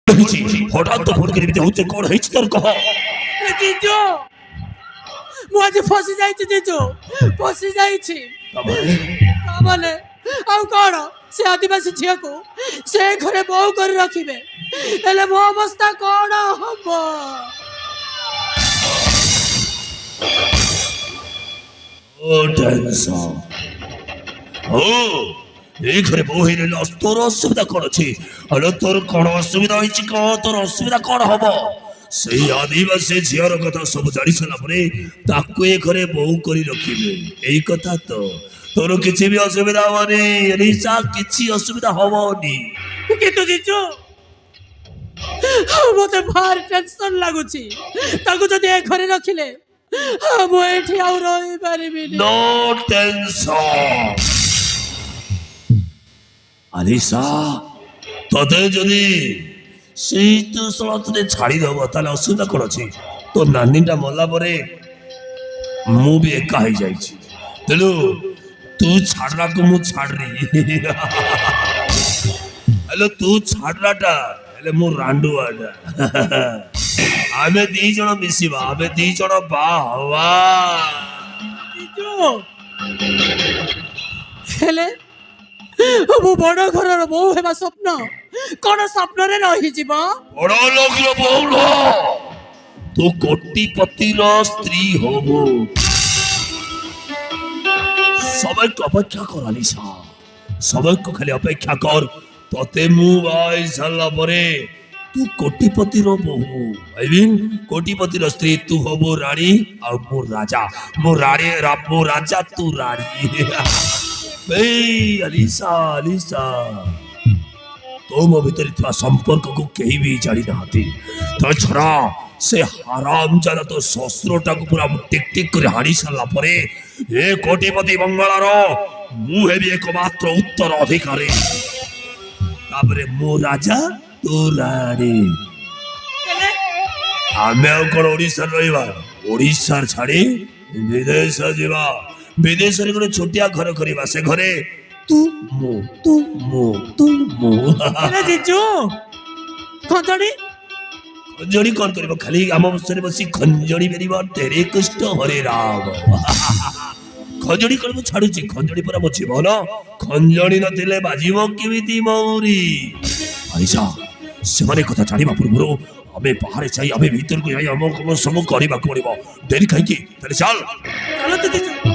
হঠাৎ তো ফোন করে হচ্ছে কোন হয়েছে তোর কহ জিজু ମୁଁ ଆଜି ଫସି ଯାଇଛି ଜିଜୁ ଫସି ଯାଇଛି ମାନେ ଆଉ କ'ଣ ସେ ଆଦିବାସୀ ଝିଅକୁ ସେ ଘରେ ବୋହୂ କରି ରଖିବେ ହେଲେ ମୋ ଅବସ୍ଥା କ'ଣ ହବ ও টেনশন ও এই ঘরে বউ হইলে তোর অসুবিধা কোন আছে আরে তোর কোন অসুবিধা হয়েছে কহ তোর অসুবিধা কোন হব সেই আদিবাসী ঝিওর কথা সব জানি সারা পরে তাকে এ ঘরে বউ করে রখিবে এই কথা তো তোর কিছু বি অসুবিধা হবনি রিসা কিছু অসুবিধা হবনি କିନ୍ତୁ ଜିଜୁ ମୋତେ ଭାରି ଟେନସନ୍ ଲାଗୁଛି ତାକୁ ଯଦି ଏ ଘରେ ରଖିଲେ ମୁଁ ଏଠି ଆଉ ରହିପାରିବିନି নো টেনশন আলিসা তোতে যদি সেই তো সলতে ছাড়ি দেব তাহলে অসুবিধা কোন আছে তো নানিটা মরলা পরে ମୁଁ ବି ଏକା ହେଇଯାଇଛି ତେଣୁ ତୁ ଛାଡିଲାକୁ ମୁଁ ଛାଡିନି ହେଲେ ତୁ ଛାଡିଲାଟା ହେଲେ ମୁଁ ରାଣ୍ଡୁଆଟା ଆମେ ଦି ଜଣ ମିଶିବା ଆମେ ଦି ଜଣ ବାହା ହବା ଜିଜୁ ହେଲେ ମୁଁ ବଡ଼ ଘରର ବୋହୂ ହେବା ସ୍ୱପ୍ନ କ'ଣ ସ୍ୱପ୍ନରେ ରହିଯିବ ବଡ ଲୋକର ବୋହୂ ନୁହଁ ତୁ କୋଟିପତିର ସ୍ତ୍ରୀ ହବୁ সময়কে অপেক্ষা কর আলিসা সময়কে খালি অপেক্ষা কর তোতে মু ভাই সারলা পরে তু কোটিপতির বহু আইবিন কোটিপতির স্ত্রী তু হবু রানী আর মু রাজা মু রানী মু রাজা তু রানী এই আলিসা আলিসা তোম ভিতরে থিবা সম্পর্কକୁ କେହି ବି ଜାଣି ନାହାନ୍ତି ତା ଛଡ଼ା ସେ ହାରାମଜାଦା ତ ଶସ୍ତ୍ରଟାକୁ ପୁରା ଟିକ୍ ଟିକ୍ କରି ହାଣି ସାରିଲା ପରେ ଏ କୋଟିପତି ବଙ୍ଗଳାର ମୁଁ ହେବି ଏକମାତ୍ର ଉତ୍ତର ଅଧିକାରୀ ତାପରେ ମୁଁ ରାଜା ତୁ ରାଣୀ ଆମେ ଆଉ କ'ଣ ଓଡ଼ିଶାରେ ରହିବା ଓଡ଼ିଶାରେ ଛାଡ଼ି ବିଦେଶ ଯିବା ବିଦେଶରେ ଗୋଟେ ଛୋଟିଆ ଘର କରିବା ସେ ଘରେ ତୁ ମୁଁ ତୁ ମୁଁ ତୁ ମୁଁ ହେଲେ ଜିଜୁ ଖଞ୍ଜଣି ଖଞ୍ଜଣି କ'ଣ କରିବ ଖାଲି ଆମ ବସରେ ବସି ଖଞ୍ଜଣି ବେରିବ ତେରେ କୃଷ୍ଣ ହରେ ରାମ ଖଞ୍ଜଣି କ'ଣ ମୁଁ ଛାଡୁଛି ଖଞ୍ଜଣି ପରା ମୋ ଜୀବନ ଖଞ୍ଜଣି ନଥିଲେ ବାଜିବ କେମିତି ମଉରୀ ଆଇସା ସେମାନେ କଥା ଜାଣିବା ପୂର୍ବରୁ ଆମେ ବାହାରେ ଯାଇ ଆମେ ଭିତରକୁ ଯାଇ ଆମ ସବୁ କରିବାକୁ ପଡିବ ଡେରି କାହିଁକି ତାହେଲେ ଚାଲ ଚାଲନ୍ତୁ ଜିଜୁ